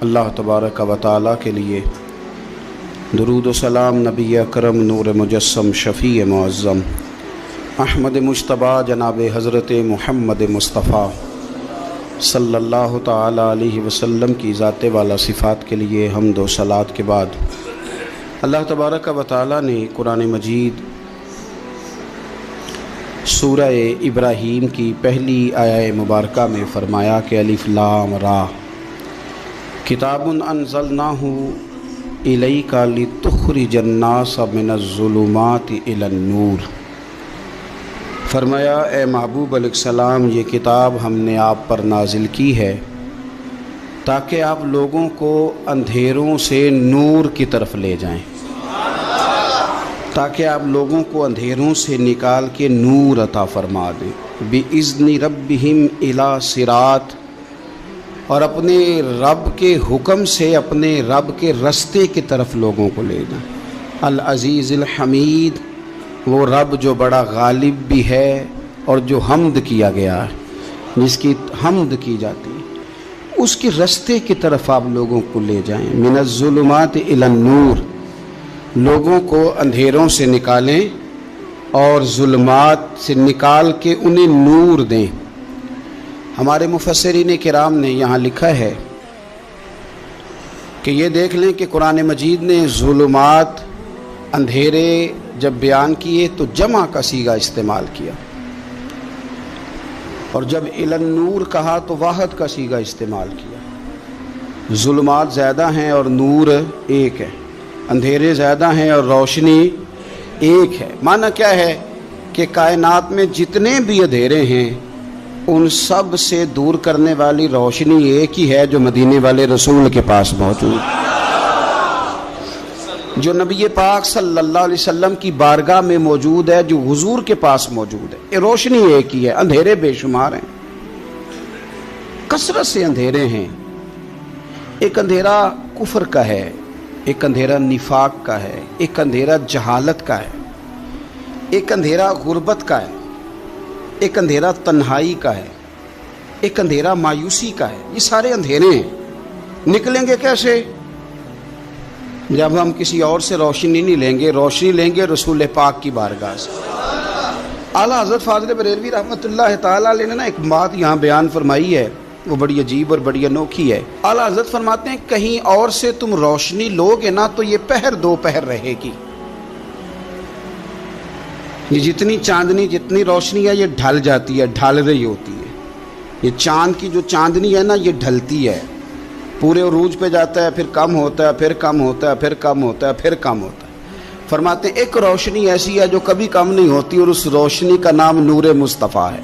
اللہ تبارک و تعالی کے لیے درود و سلام نبی اکرم نور مجسم شفیع معظم احمد مجتبی جناب حضرت محمد مصطفیٰ صلی اللہ تعالی علیہ وسلم کی ذات والا صفات کے لیے حمد و صلات کے بعد اللہ تبارک و تعالی نے قرآن مجید سورہ ابراہیم کی پہلی آیہ مبارکہ میں فرمایا کہ الف لام را کتاب انزلناہ الیک لتخرج الناس من الظلمات الی النور۔ فرمایا اے محبوب علیہ السلام، یہ کتاب ہم نے آپ پر نازل کی ہے تاکہ آپ لوگوں کو اندھیروں سے نور کی طرف لے جائیں، تاکہ آپ لوگوں کو اندھیروں سے نکال کے نور عطا فرما دیں، بِإِذْنِ رَبِّهِمْ إِلَى صِرَاط، اور اپنے رب کے حکم سے اپنے رب کے رستے کی طرف لوگوں کو لے جائیں۔ العزیز الحمید، وہ رب جو بڑا غالب بھی ہے اور جو حمد کیا گیا ہے، جس کی حمد کی جاتی ہے، اس کے رستے کی طرف آپ لوگوں کو لے جائیں۔ من الظلمات الی النور، لوگوں کو اندھیروں سے نکالیں اور ظلمات سے نکال کے انہیں نور دیں۔ ہمارے مفسرین کرام نے یہاں لکھا ہے کہ یہ دیکھ لیں کہ قرآن مجید نے ظلمات، اندھیرے جب بیان کیے تو جمع کا صیغہ استعمال کیا، اور جب الی النور کہا تو واحد کا صیغہ استعمال کیا۔ ظلمات زیادہ ہیں اور نور ایک ہے، اندھیرے زیادہ ہیں اور روشنی ایک ہے۔ معنی کیا ہے کہ کائنات میں جتنے بھی اندھیرے ہیں ان سب سے دور کرنے والی روشنی ایک ہی ہے جو مدینے والے رسول کے پاس موجود ہے، جو نبی پاک صلی اللہ علیہ وسلم کی بارگاہ میں موجود ہے، جو حضور کے پاس موجود ہے۔ یہ روشنی ایک ہی ہے، اندھیرے بے شمار ہیں، کثرت سے اندھیرے ہیں۔ ایک اندھیرا کفر کا ہے، ایک اندھیرا نفاق کا ہے، ایک اندھیرا جہالت کا ہے، ایک اندھیرا غربت کا ہے، ایک اندھیرا تنہائی کا ہے، ایک اندھیرا مایوسی کا ہے۔ یہ سارے اندھیرے ہیں، نکلیں گے کیسے؟ جب ہم کسی اور سے روشنی نہیں لیں گے، روشنی لیں گے رسول پاک کی بارگاہ سے۔ اعلیٰ حضرت فاضل بریلوی رحمۃ اللہ تعالیٰ علیہ نے ایک بات یہاں بیان فرمائی ہے، وہ بڑی عجیب اور بڑی انوکھی ہے۔ اعلیٰ حضرت فرماتے ہیں کہیں اور سے تم روشنی لو گے نا تو یہ پہر دو پہر رہے گی۔ یہ جتنی چاندنی، جتنی روشنی ہے یہ ڈھل جاتی ہے، ڈھل رہی ہوتی ہے۔ یہ چاند کی جو چاندنی ہے نا یہ ڈھلتی ہے، پورے عروج پہ جاتا ہے، پھر کم ہوتا ہے، پھر کم ہوتا ہے، پھر کم ہوتا ہے، پھر کم ہوتا ہے۔ فرماتے ہیں ایک روشنی ایسی ہے جو کبھی کم نہیں ہوتی، اور اس روشنی کا نام نور مصطفیٰ ہے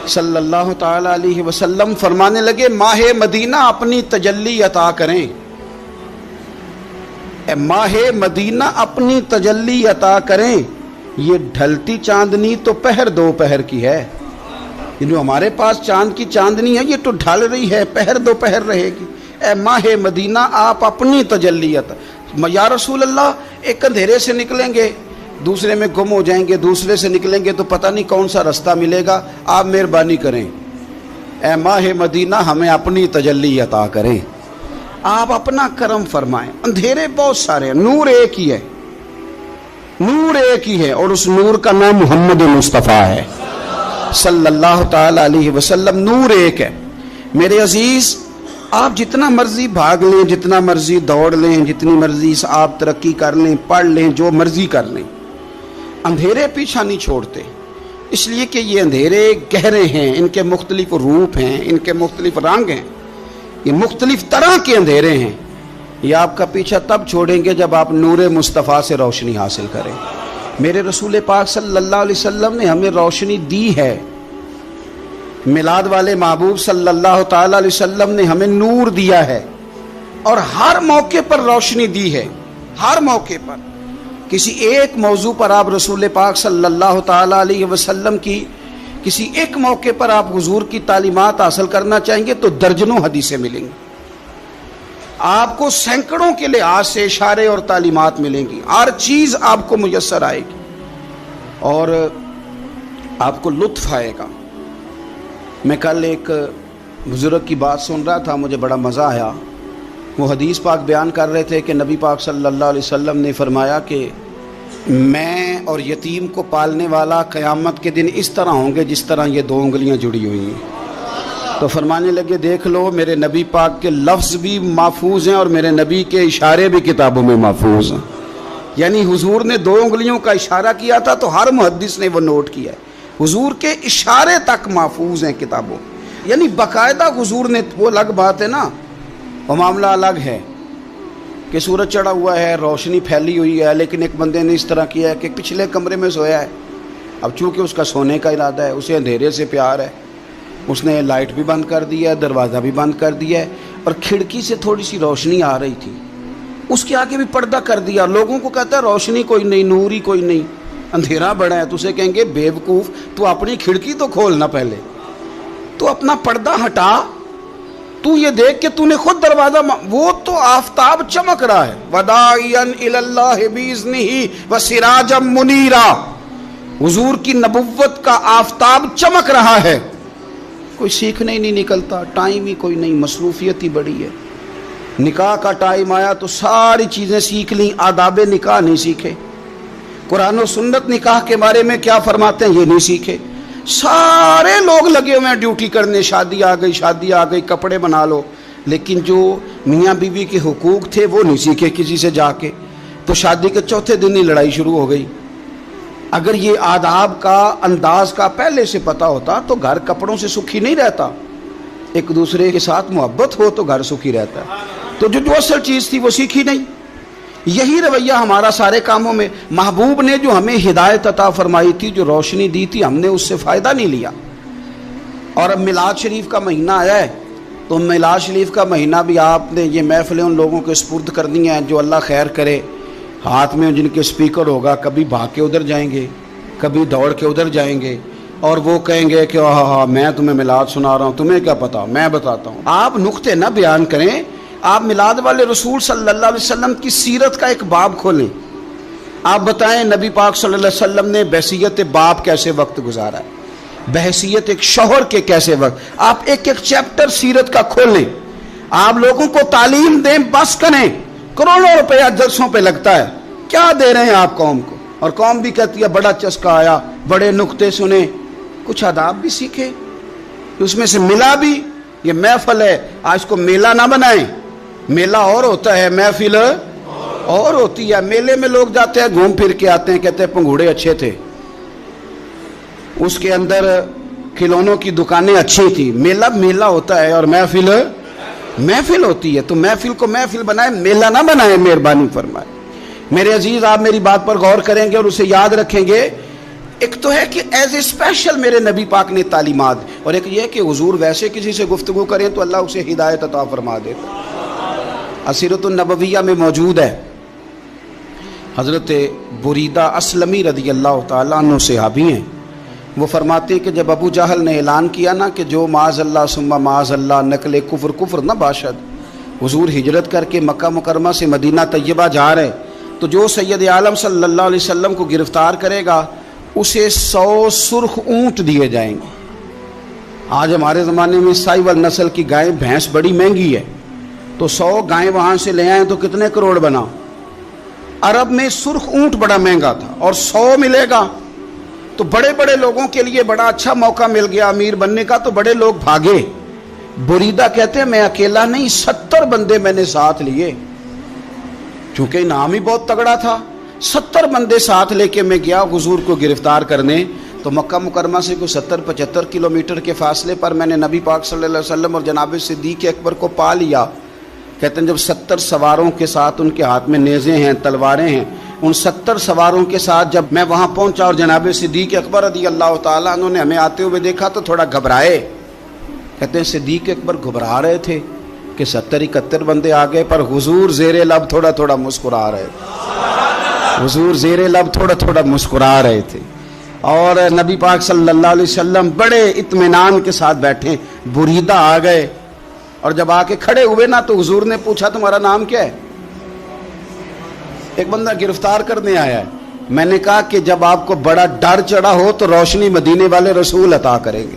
صلی اللہ تعالی علیہ وسلم۔ فرمانے لگے ماہ مدینہ اپنی تجلی عطا کریں، اے ماہ مدینہ اپنی تجلی عطا کریں۔ یہ ڈھلتی چاندنی تو پہر دو پہر کی ہے، یہ جو ہمارے پاس چاند کی چاندنی ہے یہ تو ڈھل رہی ہے، پہر دو پہر رہے گی۔ اے ماہ مدینہ آپ اپنی تجلی عطا، یا رسول اللہ ایک اندھیرے سے نکلیں گے دوسرے میں گم ہو جائیں گے، دوسرے سے نکلیں گے تو پتہ نہیں کون سا رستہ ملے گا، آپ مہربانی کریں، اے ماہ مدینہ ہمیں اپنی تجلی عطا کریں، آپ اپنا کرم فرمائیں۔ اندھیرے بہت سارے ہیں، نور ایک ہی ہے، نور ایک ہی ہے، اور اس نور کا نام محمد مصطفیٰ ہے صلی اللہ تعالی علیہ وسلم۔ نور ایک ہے۔ میرے عزیز، آپ جتنا مرضی بھاگ لیں، جتنا مرضی دوڑ لیں، جتنی مرضی آپ ترقی کر لیں، پڑھ لیں، جو مرضی کر لیں، اندھیرے پیچھا نہیں چھوڑتے، اس لیے کہ یہ اندھیرے گہرے ہیں، ان کے مختلف روپ ہیں، ان کے مختلف رنگ ہیں، یہ مختلف طرح کے اندھیرے ہیں۔ یہ آپ کا پیچھا تب چھوڑیں گے جب آپ نور مصطفیٰ سے روشنی حاصل کریں۔ میرے رسول پاک صلی اللہ علیہ وسلم نے ہمیں روشنی دی ہے، میلاد والے محبوب صلی اللہ تعالی علیہ وسلم نے ہمیں نور دیا ہے، اور ہر موقع پر روشنی دی ہے، ہر موقع پر۔ کسی ایک موضوع پر آپ رسول پاک صلی اللہ تعالی علیہ وسلم کی کسی ایک موقع پر آپ حضور کی تعلیمات حاصل کرنا چاہیں گے تو درجنوں حدیثیں ملیں گی، آپ کو سینکڑوں کے لحاظ سے اشارے اور تعلیمات ملیں گی، ہر چیز آپ کو میسر آئے گی اور آپ کو لطف آئے گا۔ میں کل ایک بزرگ کی بات سن رہا تھا، مجھے بڑا مزہ آیا. وہ حدیث پاک بیان کر رہے تھے کہ نبی پاک صلی اللہ علیہ وسلم نے فرمایا کہ میں اور یتیم کو پالنے والا قیامت کے دن اس طرح ہوں گے جس طرح یہ 2 انگلیاں جڑی ہوئی ہیں. تو فرمانے لگے دیکھ لو میرے نبی پاک کے لفظ بھی محفوظ ہیں اور میرے نبی کے اشارے بھی کتابوں میں محفوظ ہیں. یعنی حضور نے 2 انگلیوں کا اشارہ کیا تھا تو ہر محدث نے وہ نوٹ کیا ہے. حضور کے اشارے تک محفوظ ہیں کتابوں. یعنی باقاعدہ حضور نے، وہ الگ بات ہے نا، وہ معاملہ الگ ہے کہ سورج چڑھا ہوا ہے، روشنی پھیلی ہوئی ہے، لیکن ایک بندے نے اس طرح کیا ہے کہ پچھلے کمرے میں سویا ہے. اب چونکہ اس کا سونے کا ارادہ ہے، اسے اندھیرے سے پیار ہے، اس نے لائٹ بھی بند کر دیا ہے، دروازہ بھی بند کر دیا ہے، اور کھڑکی سے تھوڑی سی روشنی آ رہی تھی، اس کے آگے بھی پردہ کر دیا. لوگوں کو کہتا ہے روشنی کوئی نہیں، نور ہی کوئی نہیں، اندھیرا بڑا ہے. تو اسے کہیں گے بے وقوف، تو اپنی کھڑکی تو کھولنا پہلے، تو اپنا پردہ ہٹا، تو یہ دیکھ کہ تو نے خود دروازہ وہ تو آفتاب چمک رہا ہے. وداعیا الی اللہ باذنہ وسراجا منیرا. حضور کی نبوت کا آفتاب چمک رہا ہے. کوئی سیکھنے ہی نہیں نکلتا، ٹائم ہی کوئی نہیں، مصروفیت ہی بڑی ہے. نکاح کا ٹائم آیا تو ساری چیزیں سیکھ لیں، آداب نکاح نہیں سیکھے. قرآن و سنت نکاح کے بارے میں کیا فرماتے ہیں یہ نہیں سیکھے. سارے لوگ لگے ہوئے ہیں ڈیوٹی کرنے، شادی آ گئی، شادی آ گئی، کپڑے بنا لو، لیکن جو میاں بیوی کے حقوق تھے وہ نہیں سیکھے کسی سے جا کے. تو شادی کے چوتھے دن ہی لڑائی شروع ہو گئی. اگر یہ آداب کا انداز کا پہلے سے پتہ ہوتا تو گھر کپڑوں سے سکھی نہیں رہتا. ایک دوسرے کے ساتھ محبت ہو تو گھر سکھی رہتا ہے. تو جو اصل چیز تھی وہ سیکھی نہیں. یہی رویہ ہمارا سارے کاموں میں. محبوب نے جو ہمیں ہدایت عطا فرمائی تھی، جو روشنی دی تھی، ہم نے اس سے فائدہ نہیں لیا. اور اب میلاد شریف کا مہینہ آیا ہے تو میلاد شریف کا مہینہ بھی آپ نے یہ محفلیں ان لوگوں کے سپرد کرنی ہیں جو اللہ خیر کرے. ہاتھ میں جن کے سپیکر ہوگا، کبھی بھاگ کے ادھر جائیں گے، کبھی دوڑ کے ادھر جائیں گے، اور وہ کہیں گے کہ ہاں میں تمہیں میلاد سنا رہا ہوں، تمہیں کیا پتا، میں بتاتا ہوں. آپ نقطے نہ بیان کریں، آپ میلاد والے رسول صلی اللہ علیہ وسلم کی سیرت کا ایک باب کھولیں. آپ بتائیں نبی پاک صلی اللہ علیہ وسلم نے بحیثیت باپ کیسے وقت گزارا ہے، بحیثیت ایک شوہر کے کیسے وقت. آپ ایک ایک چیپٹر سیرت کا کھولیں. آپ لوگوں کو تعلیم دیں، بس کریں. کروڑوں روپیہ جلسوں پہ لگتا ہے، کیا دے رہے ہیں آپ قوم کو؟ اور قوم بھی کہتی ہے بڑا چسکا آیا، بڑے نکتے سنے. کچھ آداب بھی سیکھے، اس میں سے ملا بھی. یہ محفل ہے، آج کو میلہ نہ بنائیں. میلہ اور ہوتا ہے، محفل اور ہوتی ہے. میلے میں لوگ جاتے ہیں، گھوم پھر کے آتے ہیں، کہتے ہیں پنگوڑے اچھے تھے، اس کے اندر کھلونوں کی دکانیں اچھی تھی. میلہ ہوتا ہے اور محفل ہوتی ہے. تو محفل کو محفل بنائیں، میلہ نہ بنائیں، مہربانی فرمائے. میرے عزیز، آپ میری بات پر غور کریں گے اور اسے یاد رکھیں گے. ایک تو ہے کہ ایز اے اسپیشل میرے نبی پاک نے تعلیمات، اور ایک یہ کہ حضور ویسے کسی سے گفتگو کریں تو اللہ اسے ہدایت عطا فرما دے. سیرت النبویہ میں موجود ہے. حضرت بریدہ اسلمی رضی اللہ تعالیٰ عنہ صحابی ہیں. وہ فرماتے ہیں کہ جب ابو جہل نے اعلان کیا نا کہ جو معاذ اللہ ثم معاذ اللہ نقل کفر نہ باشد، حضور ہجرت کر کے مکہ مکرمہ سے مدینہ طیبہ جا رہے، تو جو سید عالم صلی اللہ علیہ وسلم کو گرفتار کرے گا اسے 100 سرخ اونٹ دیے جائیں گے. آج ہمارے زمانے میں سائیول نسل کی گائے بھینس بڑی مہنگی ہے، تو 100 گائیں وہاں سے لے آئیں تو کتنے کروڑ بنا. عرب میں سرخ اونٹ بڑا مہنگا تھا اور 100 ملے گا تو بڑے بڑے لوگوں کے لیے بڑا اچھا موقع مل گیا امیر بننے کا. تو بڑے لوگ بھاگے. بریدہ کہتے ہیں میں اکیلا نہیں، 70 بندے میں نے ساتھ لیے، چونکہ انعام ہی بہت تگڑا تھا. 70 بندے ساتھ لے کے میں گیا حضور کو گرفتار کرنے. تو مکہ مکرمہ سے کوئی 70-75 کلومیٹر کے فاصلے پر میں نے نبی پاک صلی اللہ علیہ وسلم اور جناب صدیق اکبر کو پا لیا. کہتے ہیں جب 70 سواروں کے ساتھ، ان کے ہاتھ میں نیزے ہیں، تلواریں ہیں، ان 70 سواروں کے ساتھ جب میں وہاں پہنچا اور جناب صدیق اکبر رضی اللہ تعالیٰ عنہ نے ہمیں آتے ہوئے دیکھا تو تھوڑا گھبرائے. کہتے ہیں صدیق اکبر گھبرا رہے تھے کہ 70-71 بندے آ گئے، پر حضور زیر لب تھوڑا تھوڑا مسکرا رہے تھے. حضور زیر لب تھوڑا تھوڑا مسکرا رہے تھے. اور نبی پاک صلی اللہ علیہ وسلم بڑے اطمینان کے ساتھ بیٹھے. بریدہ آ گئے اور جب آ کے کھڑے ہوئے نا تو حضور نے پوچھا تمہارا نام کیا ہے؟ ایک بندہ گرفتار کرنے آیا ہے. میں نے کہا کہ جب آپ کو بڑا ڈر چڑھا ہو تو روشنی مدینے والے رسول عطا کریں گے.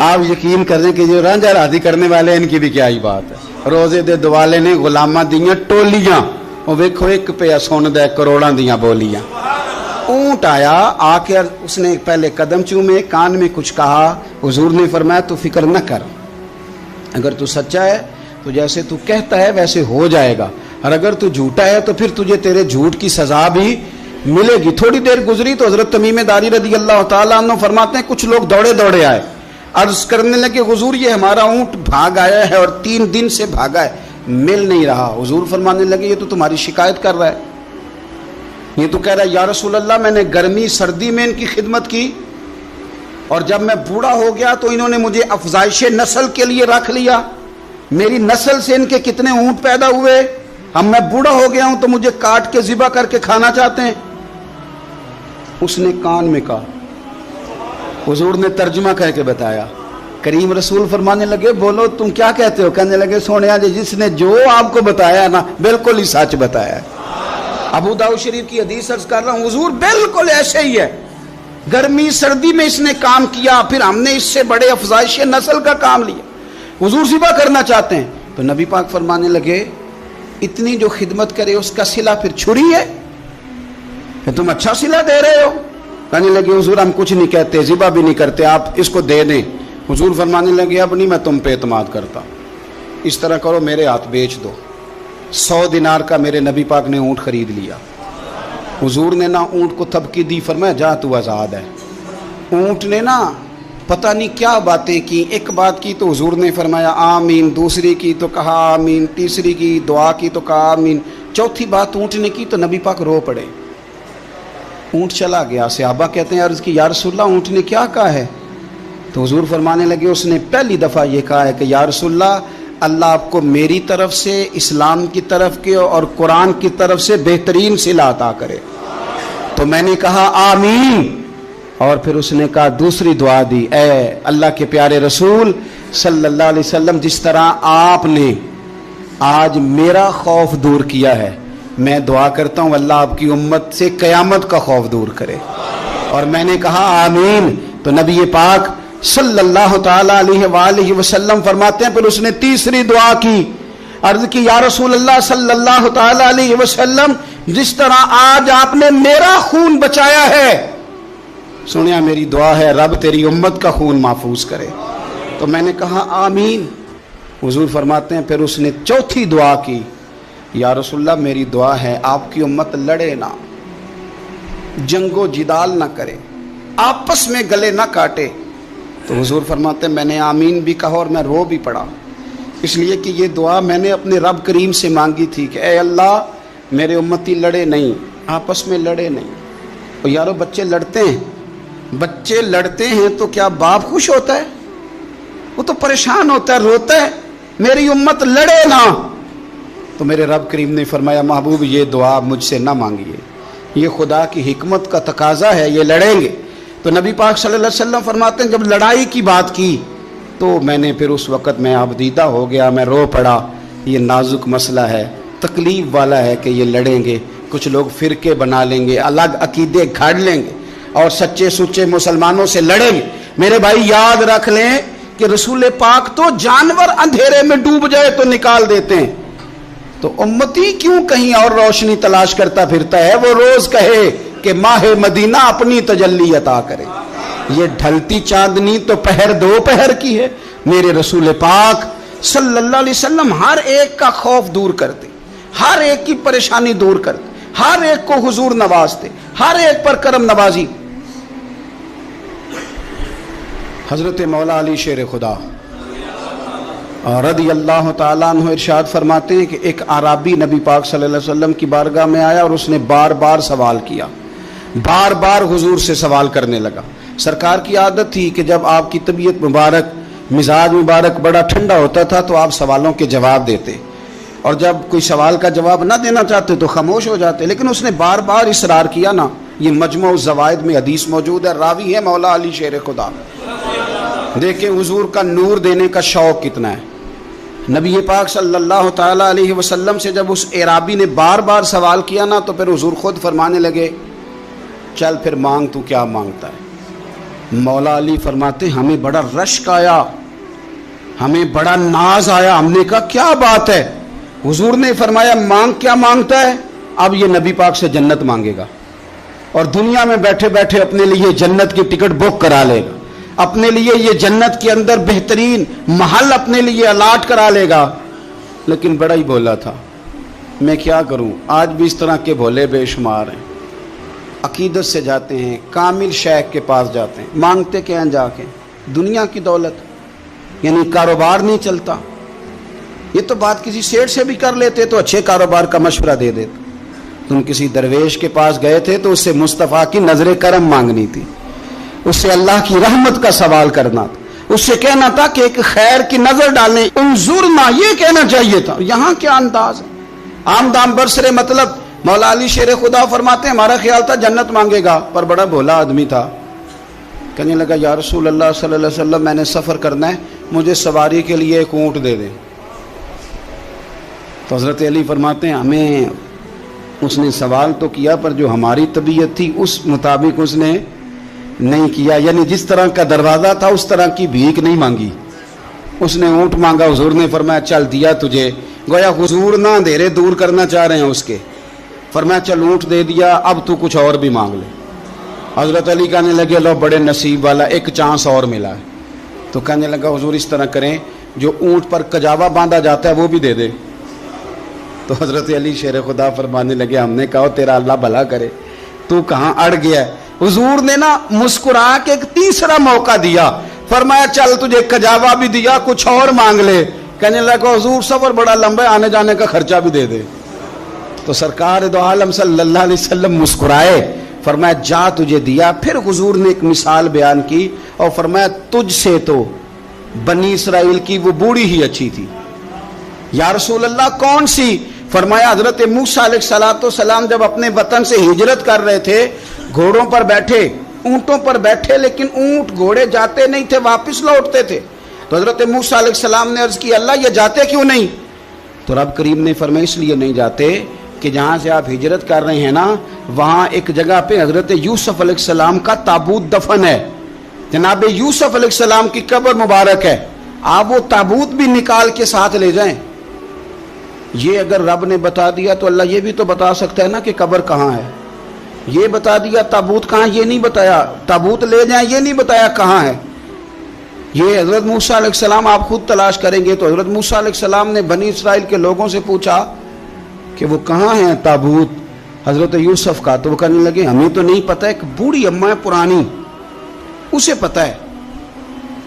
آپ یقین کر دیں کہ جو رانجھا راضی کرنے والے ان کی بھی کیا ہی بات ہے. روزے دے دوالے نے غلاماں دیاں ٹولیاں, وہ ویکھو ایک پہ سن دے کروڑاں دیاں بولیاں. اونٹ آیا, آ کے اس نے پہلے قدم چومے, کان میں کچھ کہا. حضور نے فرمایا تو فکر نہ کر, اگر تو سچا ہے تو جیسے تو کہتا ہے ویسے ہو جائے گا, اور اگر تو جھوٹا ہے تو پھر تجھے تیرے جھوٹ کی سزا بھی ملے گی. تھوڑی دیر گزری تو حضرت تمیم داری رضی اللہ تعالیٰ عنہ فرماتے ہیں کچھ لوگ دوڑے دوڑے آئے, عرض کرنے لگے حضور یہ ہمارا اونٹ بھاگ آیا ہے اور 3 دن سے بھاگا ہے, مل نہیں رہا. حضور فرمانے لگے یہ تو تمہاری شکایت کر رہا ہے, یہ تو کہہ رہا ہے یا رسول اللہ میں نے گرمی سردی میں ان کی خدمت کی, اور جب میں بوڑھا ہو گیا تو انہوں نے مجھے افزائش نسل کے لیے رکھ لیا. میری نسل سے ان کے کتنے اونٹ پیدا ہوئے, اب میں بوڑھا ہو گیا ہوں تو مجھے کاٹ کے ذبح کر کے کھانا چاہتے ہیں. اس نے کان میں کہا, حضور نے ترجمہ کہہ کے بتایا. کریم رسول فرمانے لگے بولو تم کیا کہتے ہو؟ کہنے لگے سونیا جی جس نے جو آپ کو بتایا نا بالکل ہی سچ بتایا ہے. ابو داؤد شریف کی حدیث عرض کر رہا ہوں حضور بالکل ایسے ہی ہے, گرمی سردی میں اس نے کام کیا, پھر ہم نے اس سے بڑے افزائش نسل کا کام لیا, حضور ذبح کرنا چاہتے ہیں. تو نبی پاک فرمانے لگے اتنی جو خدمت کرے اس کا صلہ پھر چھری ہے کہ تم اچھا صلہ دے رہے ہو. کہنے لگے حضور ہم کچھ نہیں کہتے, ذبح بھی نہیں کرتے, آپ اس کو دے دیں. حضور فرمانے لگے اب نہیں میں تم پہ اعتماد کرتا, اس طرح کرو میرے ہاتھ بیچ دو. 100 دینار کا میرے نبی پاک نے اونٹ خرید لیا. حضور نے نا اونٹ کو تھپکی دی, فرمایا جا تو آزاد ہے. اونٹ نے نا پتہ نہیں کیا باتیں کی, ایک بات کی تو حضور نے فرمایا آمین, دوسری کی تو کہا آمین, تیسری کی دعا کی تو کہا آمین, چوتھی بات اونٹ نے کی تو نبی پاک رو پڑے. اونٹ چلا گیا. صحابہ کہتے ہیں عرض کی یا رسول اللہ اونٹ نے کیا کہا ہے؟ تو حضور فرمانے لگے اس نے پہلی دفعہ یہ کہا ہے کہ یا رسول اللہ اللہ آپ کو میری طرف سے, اسلام کی طرف کے اور قرآن کی طرف سے بہترین صلہ عطا کرے. تو میں نے کہا آمین, اور پھر اس نے کہا دوسری دعا دی, اے اللہ کے پیارے رسول صلی اللہ علیہ وسلم جس طرح آپ نے آج میرا خوف دور کیا ہے, میں دعا کرتا ہوں اللہ آپ کی امت سے قیامت کا خوف دور کرے. اور میں نے کہا آمین. تو نبی پاک صلی اللہ تعالی علیہ وآلہ وسلم فرماتے ہیں پھر اس نے تیسری دعا کی, عرض کی یا رسول اللہ صلی اللہ تعالی علیہ وسلم جس طرح آج آپ نے میرا خون بچایا ہے, سنیا میری دعا ہے رب تیری امت کا خون محفوظ کرے. تو میں نے کہا آمین. حضور فرماتے ہیں پھر اس نے چوتھی دعا کی, یا رسول اللہ میری دعا ہے آپ کی امت لڑے نہ, جنگ و جدال نہ کرے, آپس میں گلے نہ کاٹے. تو حضور فرماتے ہیں میں نے آمین بھی کہا اور میں رو بھی پڑا, اس لیے کہ یہ دعا میں نے اپنے رب کریم سے مانگی تھی کہ اے اللہ میرے امتی لڑے نہیں, آپس میں لڑے نہیں. اور یارو بچے لڑتے ہیں تو کیا باپ خوش ہوتا ہے؟ وہ تو پریشان ہوتا ہے, روتا ہے, میری امت لڑے نہ. تو میرے رب کریم نے فرمایا محبوب یہ دعا مجھ سے نہ مانگیے, یہ خدا کی حکمت کا تقاضا ہے, یہ لڑیں گے. تو نبی پاک صلی اللہ علیہ وسلم فرماتے ہیں جب لڑائی کی بات کی تو میں نے پھر اس وقت میں آبدیدہ ہو گیا, میں رو پڑا. یہ نازک مسئلہ ہے, تکلیف والا ہے کہ یہ لڑیں گے, کچھ لوگ فرقے بنا لیں گے, الگ عقیدے گھڑ لیں گے اور سچے سچے مسلمانوں سے لڑیں گے. میرے بھائی یاد رکھ لیں کہ رسول پاک تو جانور اندھیرے میں ڈوب جائے تو نکال دیتے ہیں, تو امتی کیوں کہیں اور روشنی تلاش کرتا پھرتا ہے؟ وہ روز کہے کہ ماہ مدینہ اپنی تجلی عطا کرے. یہ ڈھلتی چاندنی تو پہر دو پہر کی ہے. میرے رسول پاک صلی اللہ علیہ وسلم ہر ایک کا خوف دور کرتے, ہر ایک کی پریشانی دور کرتے, ہر ایک کو حضور نوازتے, ہر ایک پر کرم نوازی. حضرت مولا علی شیر خدا رضی اللہ تعالیٰ عنہ ارشاد فرماتے ہیں کہ ایک اعرابی نبی پاک صلی اللہ علیہ وسلم کی بارگاہ میں آیا اور اس نے بار بار سوال کیا, بار بار حضور سے سوال کرنے لگا. سرکار کی عادت تھی کہ جب آپ کی طبیعت مبارک, مزاج مبارک بڑا ٹھنڈا ہوتا تھا تو آپ سوالوں کے جواب دیتے, اور جب کوئی سوال کا جواب نہ دینا چاہتے تو خاموش ہو جاتے. لیکن اس نے بار بار اصرار کیا نا. یہ مجموع الزوائد میں حدیث موجود ہے, راوی ہے مولا علی شیر خدا. دیکھیں حضور کا نور دینے کا شوق کتنا ہے. نبی پاک صلی اللہ تعالی علیہ وسلم سے جب اس اعرابی نے بار بار سوال کیا نا تو پھر حضور خود فرمانے لگے چل پھر مانگ, تو کیا مانگتا ہے. مولا علی فرماتے ہمیں بڑا رشک آیا, ہمیں بڑا ناز آیا. ہم نے کہا کیا بات ہے؟ حضور نے فرمایا مانگ کیا مانگتا ہے؟ اب یہ نبی پاک سے جنت مانگے گا اور دنیا میں بیٹھے بیٹھے اپنے لیے جنت کی ٹکٹ بک کرا لے گا, اپنے لیے یہ جنت کے اندر بہترین محل اپنے لیے الاٹ کرا لے گا. لیکن بڑا ہی بولا تھا. میں کیا کروں, آج بھی اس طرح کے بھولے بے شمار ہیں. عقیدت سے جاتے ہیں, کامل شیخ کے پاس جاتے ہیں, مانگتے کیا ہیں جا کے؟ دنیا کی دولت, یعنی کاروبار نہیں چلتا. یہ تو بات کسی سیٹ سے بھی کر لیتے تو اچھے کاروبار کا مشورہ دے دیتے. تم کسی درویش کے پاس گئے تھے تو اس سے مصطفیٰ کی نظر کرم مانگنی تھی, اس سے اللہ کی رحمت کا سوال کرنا تھا, اس سے کہنا تھا کہ ایک خیر کی نظر ڈالیں, انظرنا, یہ کہنا چاہیے تھا. یہاں کیا انداز ہے, عام دام برسرے مطلب. مولا علی شیر خدا فرماتے ہیں ہمارا خیال تھا جنت مانگے گا, پر بڑا بھولا آدمی تھا. کہنے لگا یا رسول اللہ صلی اللہ علیہ وسلم میں نے سفر کرنا ہے, مجھے سواری کے لیے ایک اونٹ دے دیں. تو حضرت علی فرماتے ہیں ہمیں اس نے سوال تو کیا پر جو ہماری طبیعت تھی اس مطابق اس نے نہیں کیا, یعنی جس طرح کا دروازہ تھا اس طرح کی بھیک نہیں مانگی. اس نے اونٹ مانگا, حضور نے فرمایا چل دیا تجھے. گویا حضور نہ دے رہے, دور کرنا چاہ رہے ہیں اس کے. فرمایا چل اونٹ دے دیا, اب تو کچھ اور بھی مانگ لے. حضرت علی کہنے لگے لو بڑے نصیب والا, ایک چانس اور ملا ہے. تو کہنے لگا حضور اس طرح کریں جو اونٹ پر کجاوا باندھا جاتا ہے وہ بھی دے دے. تو حضرت علی شیر خدا فرمانے لگے ہم نے کہا تیرا اللہ بھلا کرے, تو کہاں اڑ گیا ہے. حضور نے نا مسکرا کے ایک تیسرا موقع دیا, فرمایا چل تجھے کجاوا بھی دیا, کچھ اور مانگ لے. کہنے لگا حضور سفر بڑا لمبا ہے, آنے جانے کا خرچہ بھی دے دے. تو سرکار دو عالم صلی اللہ علیہ وسلم مسکرائے, فرمایا جا تجھے دیا. پھر حضور نے ایک مثال بیان کی اور فرمایا تجھ سے تو بنی اسرائیل کی وہ بوڑھی ہی اچھی تھی. یا رسول اللہ کون سی؟ فرمایا حضرت موسیٰ علیہ السلام جب اپنے وطن سے ہجرت کر رہے تھے, گھوڑوں پر بیٹھے, اونٹوں پر بیٹھے, لیکن اونٹ گھوڑے جاتے نہیں تھے, واپس لوٹتے تھے. تو حضرت موسیٰ علیہ السلام نے عرض کی اللہ یہ جاتے کیوں نہیں؟ تو رب کریم نے فرمایا اس لیے نہیں جاتے کہ جہاں سے آپ ہجرت کر رہے ہیں نا وہاں ایک جگہ پہ حضرت یوسف علیہ السلام کا تابوت دفن ہے. جناب یوسف علیہ السلام کی قبر مبارک ہے, آپ وہ تابوت بھی نکال کے ساتھ لے جائیں. یہ اگر رب نے بتا دیا تو اللہ یہ بھی تو بتا سکتا ہے نا کہ قبر کہاں ہے. یہ بتا دیا تابوت کہاں, یہ نہیں بتایا. تابوت لے جائیں یہ نہیں بتایا کہاں ہے. یہ حضرت موسیٰ علیہ السلام آپ خود تلاش کریں گے تو حضرت موسیٰ علیہ السلام نے بنی اسرائیل کے لوگوں سے پوچھا کہ وہ کہاں ہیں تابوت حضرت یوسف کا. تو وہ کہنے لگے ہمیں تو نہیں پتہ, ایک بوڑھی اماں ہے پرانی اسے پتہ ہے.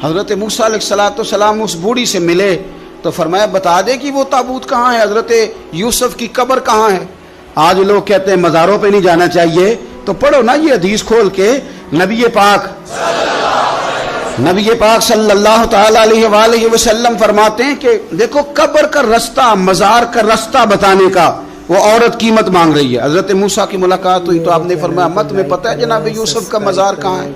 حضرت موسیٰ علیہ السلام اس بوڑھی سے ملے تو فرمایا بتا دے کہ وہ تابوت کہاں ہے, حضرت یوسف کی قبر کہاں ہے. آج لوگ کہتے ہیں مزاروں پہ نہیں جانا چاہیے, تو پڑھو نا یہ حدیث کھول کے. نبی پاک صلی اللہ تعالی علیہ وآلہ وسلم فرماتے ہیں کہ دیکھو قبر کا رستہ, مزار کا رستہ بتانے کا وہ عورت قیمت مانگ رہی ہے. حضرت موسیٰ کی ملاقات ہوئی تو آپ نے فرمایا مت میں پتہ ہے جناب یوسف کا مزار کہاں ہے.